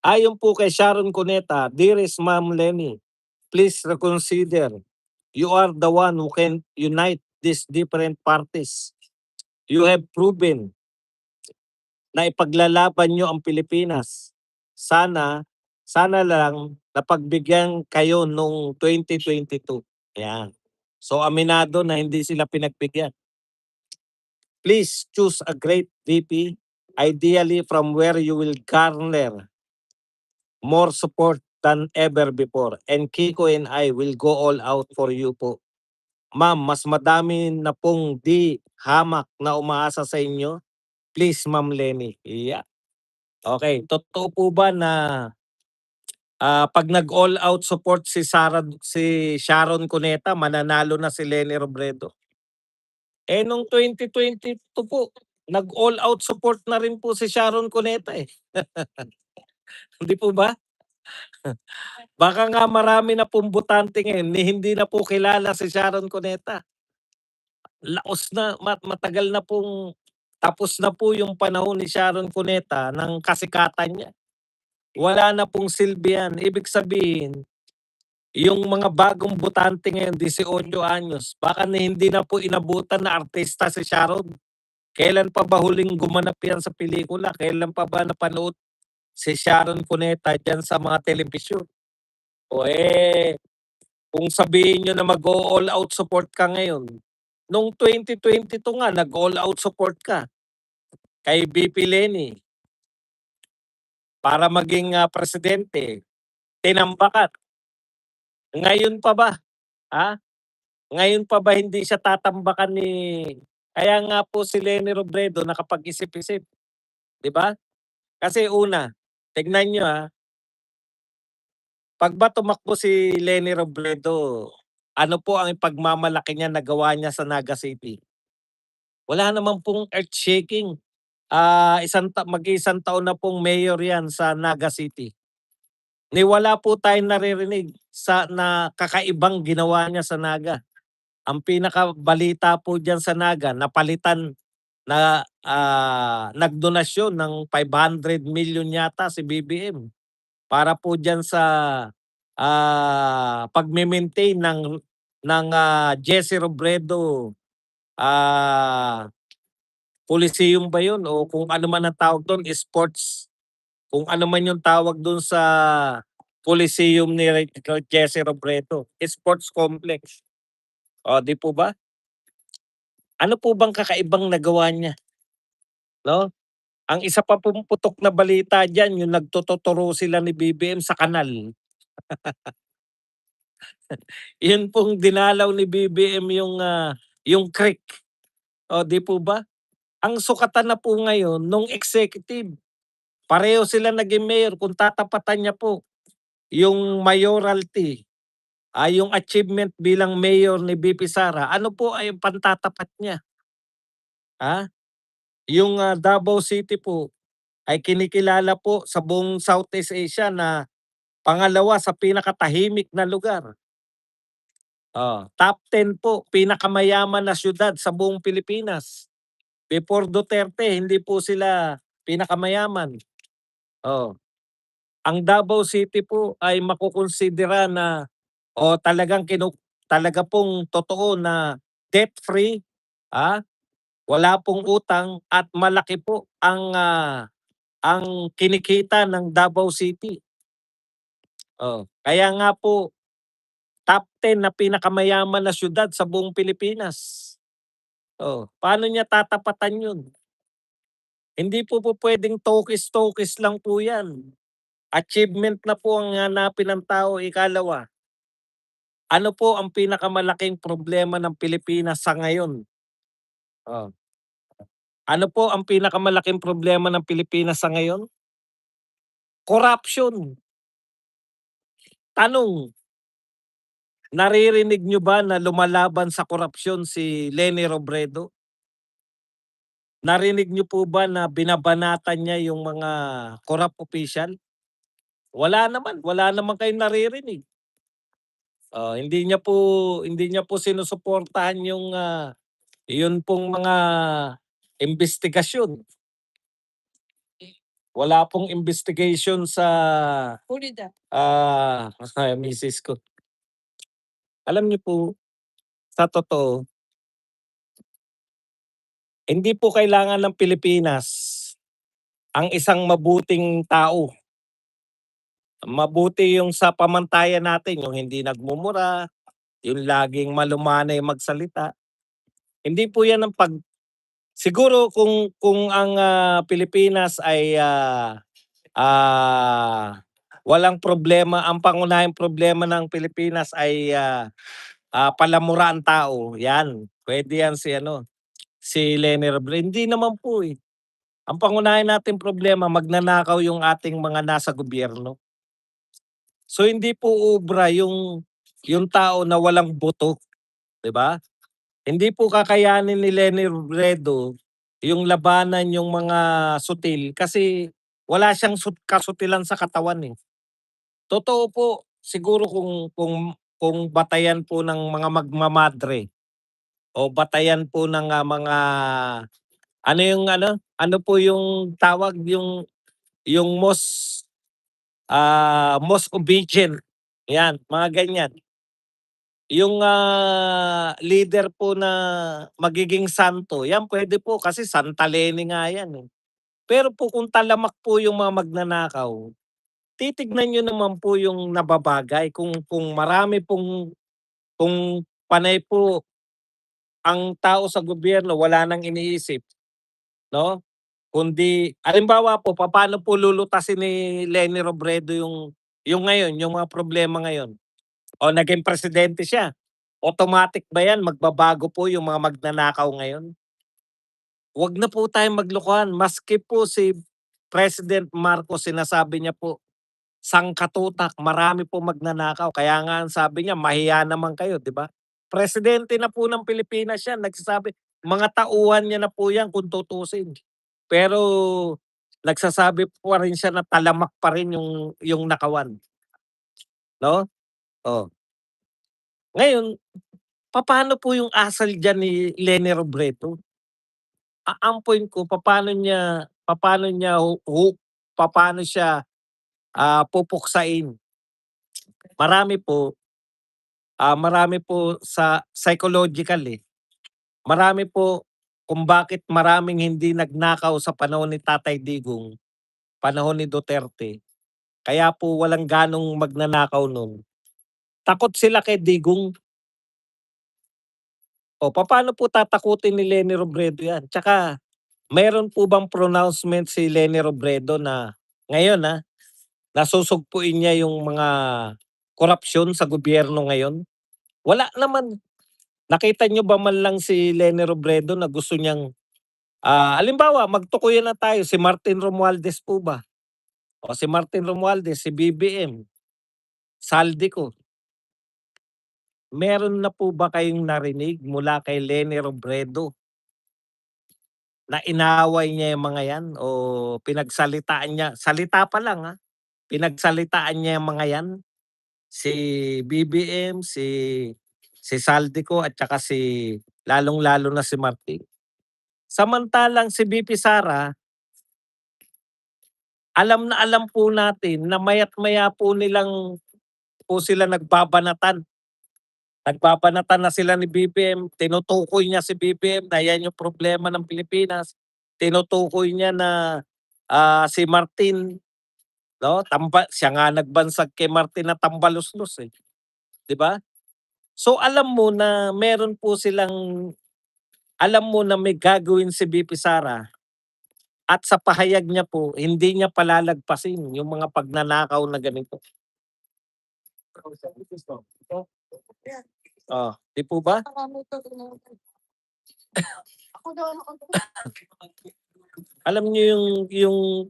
Ayon po kay Sharon Cuneta, "Dearest Ma'am Lenny, please reconsider. You are the one who can unite these different parties. You have proven na ipaglalaban niyo ang Pilipinas. Sana sana lang napagbigyan kayo nung 2022." Yan. So aminado na hindi sila pinagbigyan. "Please choose a great VP, ideally from where you will garner more support than ever before. And Kiko and I will go all out for you po. Ma'am, mas madami na pong di hamak na umaasa sa inyo. Please, Ma'am Lenny." Yeah. Okay, totoo po ba na 'pag nag-all out support si Sharon Cuneta, mananalo na si Leni Robredo? Eh, nung 2022 po, nag-all out support na rin po si Sharon Cuneta, eh. Hindi po ba? Baka nga marami na pong botante ngayon ni hindi na po kilala si Sharon Cuneta. Laos na matagal na pong tapos na po yung panahon ni Sharon Cuneta ng kasikatan niya. Wala na pong silbi yan. Ibig sabihin, yung mga bagong botante ngayon, 18 anyos, baka na hindi na po inabutan na artista si Sharon. Kailan pa ba huling gumanap yan sa pelikula? Kailan pa ba napanood si Sharon Cuneta diyan sa mga telebisyon? O kung sabihin niyo na mag-o-all out support ka ngayon, nung 2022 nga nag-all out support ka kay VP Leni para maging, presidente, tinambakan. Ngayon pa ba, ha? Ngayon pa ba hindi siya tatambakan ni kaya nga po si Leni Robredo nakapag-isip-isip, 'di ba? Kasi una, tignan niyo, 'pag ba tumakbo si Leni Robredo, ano po ang ipagmamalaki niya na gawa niya sa Naga City? Wala naman pong earth-shaking. Mag-iisang taon na pong mayor 'yan sa Naga City. Ni wala po tayong naririnig na kakaibang ginawa niya sa Naga. Ang pinakabalita po diyan sa Naga napalitan na, nagdonasyon ng 500 million yata si BBM para po diyan sa, pagme-maintain ng Jesse Robredo, Coliseum ba 'yun o kung ano man ang tawag dun, sports, kung ano man yung tawag dun sa Coliseum ni Jesse Robredo, sports complex. Oh, 'di po ba? Ano po bang kakaibang nagawa niya, 'no? Ang isa pa pong putok na balita diyan yung nagtututuro sila ni BBM sa kanal. Yun pong dinalaw ni BBM yung creek. Oh, 'di po ba? Ang sukatan na po ngayon nung executive, pareho sila naging mayor kung tatapatan niya po yung mayoralty, yung achievement bilang mayor ni VP Sara, ano po ay pantatapat niya, ha? Yung, Davao City po ay kinikilala po sa buong Southeast Asia na pangalawa sa pinakatahimik na lugar. Top 10 po pinakamayaman na siyudad sa buong Pilipinas. Before Duterte hindi po sila pinakamayaman. Oh, ang Davao City po ay makokonsidera na talagang talaga pong totoo na debt-free, ah, wala pong utang at malaki po ang kinikita ng Davao City. Kaya nga po top 10 na pinakamayaman na siyudad sa buong Pilipinas. Paano niya tatapatan 'yun? Hindi po pupuwedeng tokis-tokis lang po 'yan. Achievement na po ang hanapin ng tao. Ikalawa, ano po ang pinakamalaking problema ng Pilipinas sa ngayon? Oh, ano po ang pinakamalaking problema ng Pilipinas sa ngayon? Corruption. Tanong, naririnig niyo ba na lumalaban sa korapsyon si Leni Robredo? Narinig niyo po ba na binabanatan niya yung mga corrupt official? Wala naman kayong naririnig. Hindi niya po sinusuportahan yun pong mga imbestigasyon. Wala pong investigation sa Pulida. misis ko. Alam niyo po, sa totoo, hindi po kailangan ng Pilipinas ang isang mabuting tao. Mabuti yung sa pamantayan natin, yung hindi nagmumura, yung laging malumanay magsalita. Hindi po yan ang siguro kung ang Pilipinas ay walang problema, ang pangunahing problema ng Pilipinas ay palamura ang tao, yan. Pwede yan si Leni Robredo. Hindi naman po eh. Ang pangunahin nating problema, magnanakaw yung ating mga nasa gobyerno. So hindi po ubra yung tao na walang boto, 'di ba? Hindi po kakayanin ni Leni Robredo yung labanan yung mga sutil kasi wala siyang kasutilan sa katawan eh. Totoo po, siguro kung batayan po ng mga magmamadre o batayan po ng mga ano po yung tawag yung most obedient. Yan, mga ganyan. Yung leader po na magiging santo, yan pwede po kasi Santa Leni nga yan eh. Pero po kung talamak po yung mga magnanakaw, titignan nyo naman po yung nababagay kung marami kung panay po ang tao sa gobyerno wala nang iniisip, no? Kundi halimbawa po papaano po lulutasin ni Leni Robredo yung ngayon, yung mga problema ngayon? O naging presidente siya, automatic ba yan magbabago po yung mga magnanakaw ngayon? Wag na po tayong maglokohan. Maski po si President Marcos sinasabi niya po, sangkatutak, marami po magnanakaw. Kaya nga ang sabi niya, mahiya naman kayo, di ba? Presidente na po ng Pilipinas yan, nagsasabi, mga tauhan niya na po yan kung tutusin. Pero nagsasabi po rin siya na talamak pa rin yung nakawan. No? Oh. Ngayon, papaano po yung asal diyan ni Leni Robredo? Ang point ko papaano siya pupuksain. Marami po sa psychological eh. Marami po kung bakit maraming hindi nagnakaw sa panahon ni Tatay Digong, panahon ni Duterte. Kaya po walang ganong magnanakaw nun. Takot sila kay Digong. O papaano po tatakutin ni Leni Robredo yan? Tsaka mayroon po bang pronouncement si Leni Robredo na ngayon nasusugpuin niya yung mga korupsyon sa gobyerno ngayon? Wala naman. Nakita niyo ba man lang si Leni Robredo na gusto niyang halimbawa magtukuyan na tayo si Martin Romualdez po ba? O si Martin Romualdez, si BBM, Saldico. Meron na po ba kayong narinig mula kay Leni Robredo na inaway niya yung mga yan o pinagsalitaan niya, salita pa lang pinagsalitaan niya yung mga yan, si BBM, si Saldico at saka lalong-lalo na si Martin. Samantalang si VP Sara, alam na alam po natin na maya't maya po sila nagbabanatan. Nagbabanatan na sila ni BBM, tinutukoy niya si BBM na yan yung problema ng Pilipinas. Tinutukoy niya na si Martin, no? Siya nga nagbansag kay Martin na tambaluslos eh. 'Di ba? So alam mo na may gagawin si VP Sara at sa pahayag niya po, hindi niya palalagpasin yung mga pagnanakaw na ganito. Di po ba? Alam niyo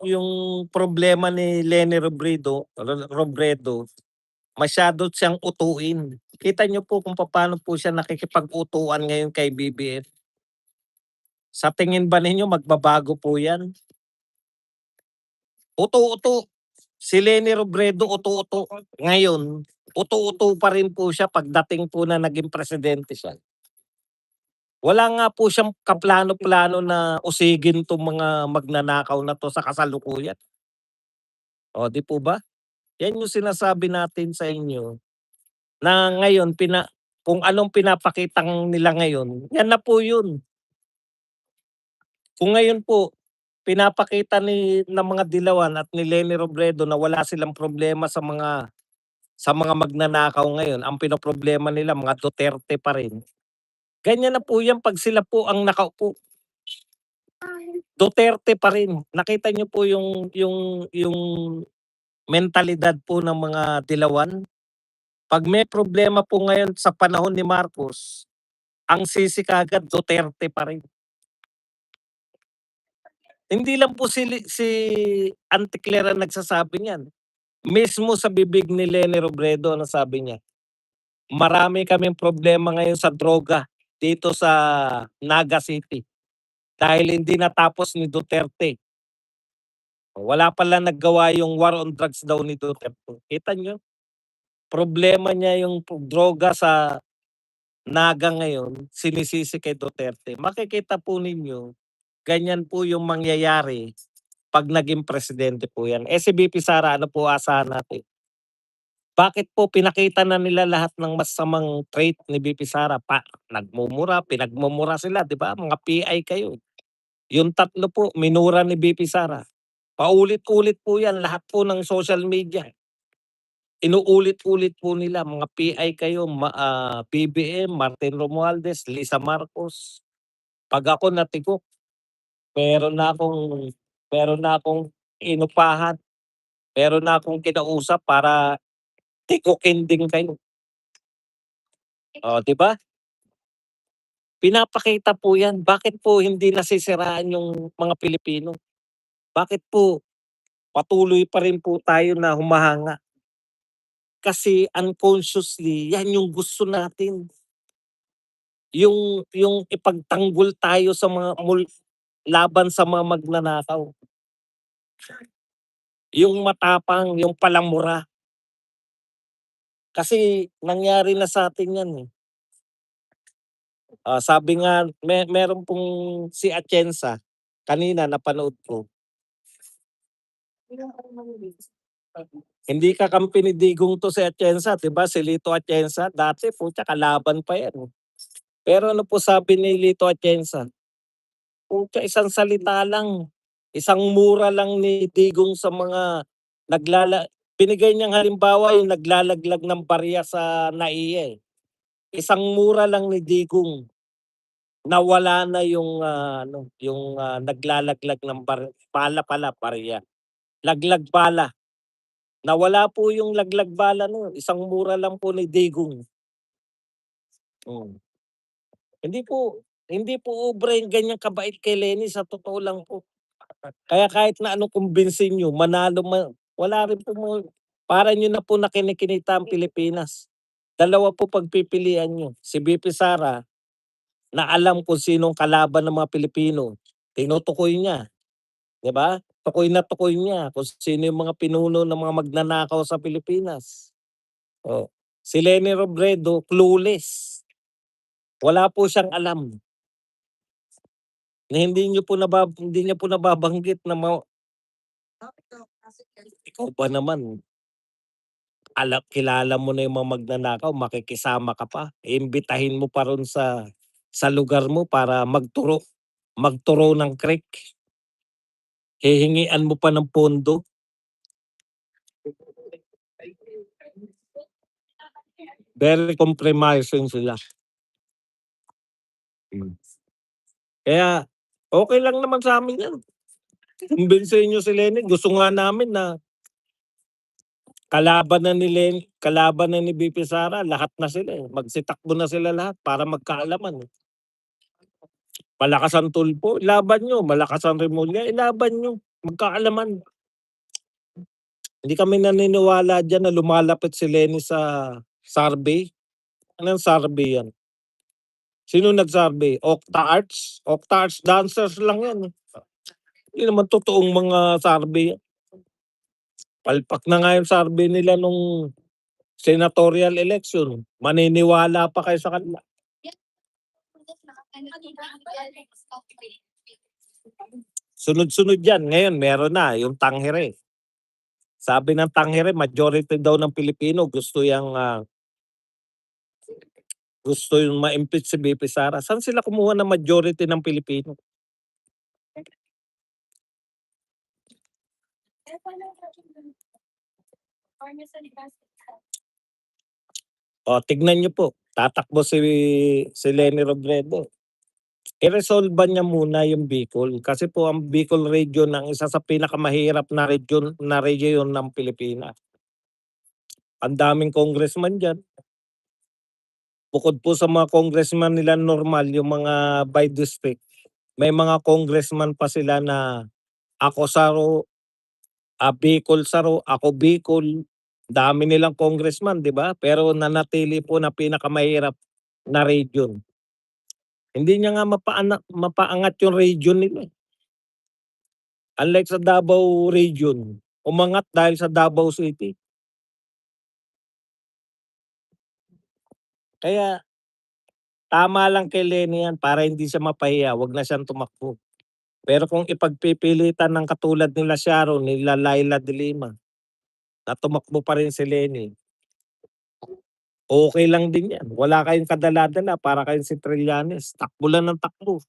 yung problema ni Leni Robredo, masyado siyang utuin. Kita niyo po kung paano po siya nakikipag-utuan ngayon kay BBM. Sa tingin ba ninyo magbabago po yan? Uto-uto. Si Leni Robredo uto-uto. Ngayon, uto-uto pa rin po siya pagdating po na naging presidente siya. Wala nga po siyang kaplano-plano na usigin 'tong mga magnanakaw na 'to sa kasalukuyan. O, 'di po ba? Yan yung sinasabi natin sa inyo na ngayon kung anong pinapakitang nila ngayon, yan na po yun. Kung ngayon po, pinapakita ng mga Dilawan at ni Leni Robredo na wala silang problema sa mga magnanakaw ngayon, ang pinoproblema nila mga Duterte pa rin. Ganyan na po yan 'pag sila po ang nakaupo. Duterte pa rin. Nakita niyo po yung mentalidad po ng mga Dilawan? 'Pag may problema po ngayon sa panahon ni Marcos, ang sisi kaagad Duterte pa rin. Hindi lang po si Auntie Clara ang nagsasabi niyan. Mismo sa bibig ni Leni Robredo ano sabi niya, "Marami kaming problema ngayon sa droga dito sa Naga City dahil hindi natapos ni Duterte." Wala pa lang nagawa yung war on drugs daw ni Duterte. Kita niyo, problema niya yung droga sa Naga ngayon, sinisisi kay Duterte. Makikita po ninyo, ganyan po yung mangyayari 'pag naging presidente po yan. Eh, si VP Sara ano po asahan natin? Bakit po pinakita na nila lahat ng masasamang trait ni VP Sara nagmumura, pinagmumura sila 'di ba, mga PI kayo. Yung tatlo po minura ni VP Sara. Paulit-ulit po yan lahat po ng social media. Inuulit-ulit po nila mga PI kayo, BBM, Martin Romualdez, Lisa Marcos. 'Pag ako natikok, meron na akong meron na akong inupahan, meron na akong kinausap para tikukin din kayo. Oh, 'di ba? Pinapakita po 'yan. Bakit po hindi nasisiraan yung mga Pilipino? Bakit po patuloy pa rin po tayo na humahanga? Kasi unconsciously 'yan yung gusto natin. Yung ipagtanggol tayo sa mga laban sa mga magnanakaw. Yung matapang, yung palamura. Kasi nangyari na sa atin 'yan, eh. Sabi nga meron pong si Atienza, kanina napanood ko. Hindi kakampi ni Digong 'to si Atienza, 'di ba si Lito Atienza dati putya kalaban pa 'yan, eh. Pero ano po sabi ni Lito Atienza, putya isang salita lang, isang mura lang ni Digong sa mga binigay niyang halimbawa yung naglalaglag ng barya sa NAIA, eh. Isang mura lang ni Digong, nawala na yung, naglalaglag ng bala pala, barya. Laglag bala. Nawala po yung laglag bala nun, isang mura lang po ni Digong. Hmm. Hindi po hindi po obra yung ganyang kabait kay Leni sa totoo lang po. Kaya kahit na anong kumbinsin niyo manalo wala rin po para niyo na po na kinikinita ang Pilipinas. Dalawa po pagpipilian niyo, si VP Sara na alam kung sinong kalaban ng mga Pilipino, tinutukoy niya, 'di ba? Tukoy niya kung sino yung mga pinuno ng mga magnanakaw sa Pilipinas. Oh, si Leni Robredo clueless, wala po siyang alam na hindi niya po nababanggit na ikaw ba naman, kilala mo na yung mga magnanakaw makikisama ka pa, iimbitahin mo pa ro'n sa lugar mo para magturo ng krek, hihingian mo pa ng pondo. Very compromising sila. Hmm. Kaya okey lang naman sa'min 'yan, kumbinsihin niyo si Leni, gusto nga namin na kalaban na ni VP Sara lahat na sila, eh, magsitakbo na sila lahat para magkaalaman, eh. Malakas ang Tulfo, ilaban niyo, malakas ang Remulla, ilaban niyo, magkaalaman. Hindi kami naniniwala diyan na lumalapit si Leni sa survey. Anong survey 'yan? Sinong nag-survey? Octa Arts? Octa Arts dancers lang 'yan, eh. Hindi naman totoong mga survey 'yan. Palpak na nga yung survey nila nung senatorial election, maniniwala pa kayo sa kanila. Sunod-sunod 'yan, ngayon meron na yung Tangere. Sabi ng Tangere majority daw ng Pilipino gusto yung ma-impeach si VP Sara. Saan sila kumuha ng majority ng Pilipino? O tignan niyo po, tatakbo si Leni Robredo. I-resolba niya muna yung Bicol kasi po ang Bicol region ang isa sa pinakamahirap na rehiyon ng Pilipinas. Ang daming congressman diyan. Bukod po sa mga congressman nila normal, yung mga by district, may mga congressman pa sila na ako Saro, Bicol Saro, ako Bicol. Dami nilang congressman, 'di ba? Pero nanatili po na pinakamahirap na region. Hindi niya nga mapaangat yung region nila. Unlike sa Davao region, umangat dahil sa Davao City. Kaya tama lang kay Leni yan para hindi siya mapahiya, 'wag na siyang tumakbo. Pero kung ipagpipilitan ng katulad nila Sharon, nila Laila de Lima, na tumakbo pa rin si Leni, okey lang din yan. Wala kayong kadala-dala, para kayong si Trillanes, takbo lang ng takbo.